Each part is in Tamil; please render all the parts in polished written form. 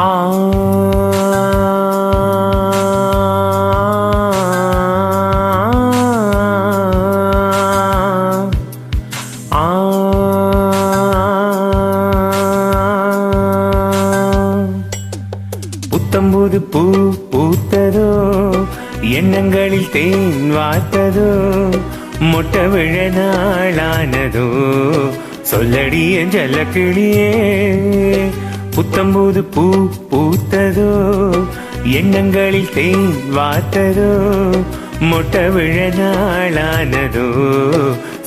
ஆ புத்தம்புது பூ பூத்ததோ, எண்ணங்களில் தேன் வார்த்ததோ, மொட்டை விழ நாளானதோ, சொல்லடிய ஜலக்கிளியே. புத்தம்புது பூ பூத்ததோ, எண்ணங்களில் தேன் வார்த்ததோ, மொட்டை விழ நாளானதோ,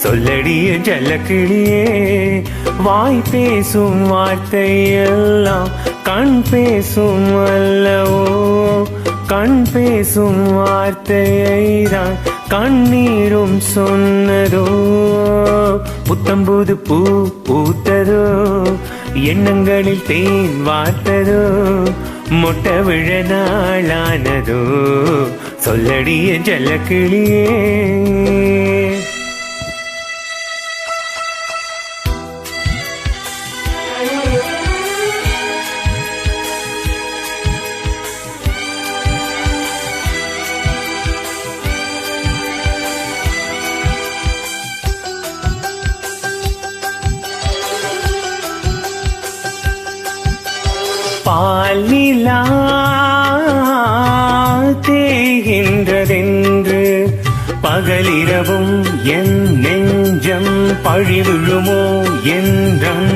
சொல்லடிய ஜலக்கிளியே. வாய் பேசும் வார்த்தையெல்லாம் கண் பேசும் அல்லவோ, கண் பேசும் வார்த்தையை தான் கண்ணீரும் சொன்னதோ. புத்தம்புது பூ பூத்ததோ, எண்ணங்களில் தேன் வார்த்ததோ, மொட்டை விழ நாளானதோ, சொல்லடிய ஜலக்கிளியே. பால் நிலா தேகின்றதென்று பகலிரவும் என் நெஞ்சம் பழி விழுமோ என்றும்.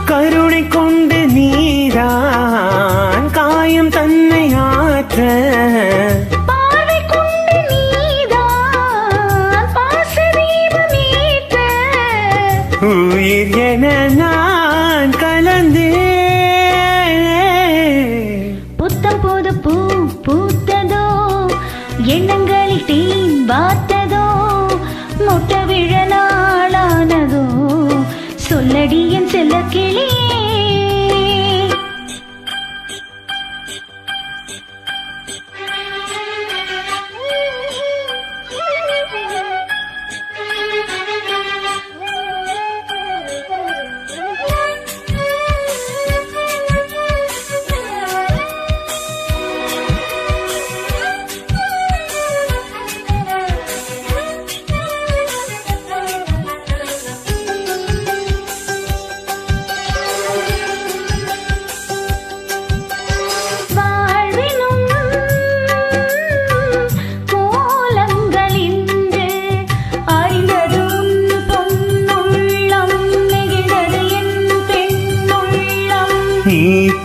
கருணை கொண்டு நீதான் காயம் தன்னை ஆற்ற, பார்வை கொண்டு நீதான் பாசதீபமேற்ற, உயிர் என நான் கலந்தே. புத்தம் புது பூ பூத்ததோ, எண்ணங்களில் தேன் வார்த்ததோ, மொட்டை விழ நாளானதோ, சொல்லடி என் செல்ல கிளியே.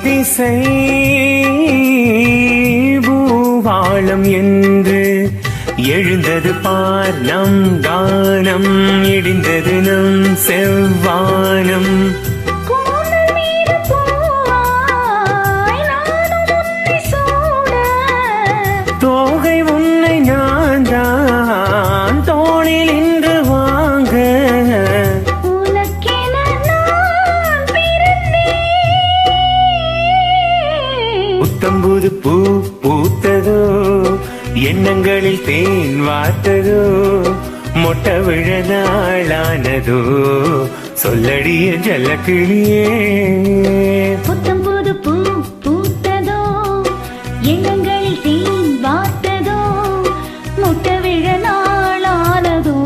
திசை பூவாளம் என்று எழுந்தது பார் நம் கானம், இடிந்தது நம் செவ்வானம். தோகை உன்னை நான் தான் தோளில் இன்று வாங்க, புத்தம்புது பூ பூத்ததோ, எண்ணங்களில் தேன் வார்த்ததோ, மொட்டை விழ நாளானதோ, சொல்லடிய ஜலக்கிளியே. புத்தம்புது பூ பூத்ததோ, எண்ணங்களில் தேன் வார்த்ததோ, மொட்டை விழ நாளானதோ,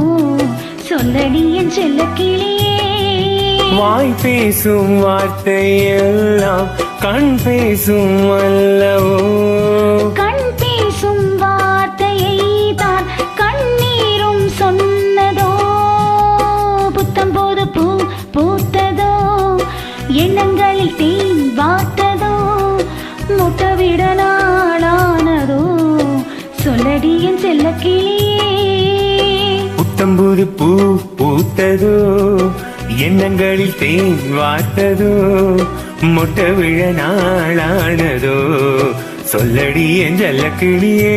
சொல்லடி என் செல்லக்கிளியே. வாய் பேசும் வார்த்தையெல்லாம் கண் பேசும் அல்லவோ, கண் பேசும் வார்த்தையை தான் கண்ணீரும் சொன்னதோ. புத்தம்போது பூ பூத்ததோ, எண்ணங்களில் தேன் வார்த்ததோ, மொட்டை விட நாளானதோ, சொல்லடி என் செல்லக்கிளியே. புத்தம்புது பூ பூத்ததோ, எண்ணங்களில் தேன் வார்த்ததோ, மொட்டை விழ நாளானதோ, சொல்லடி என் ஜலக்கிளியே.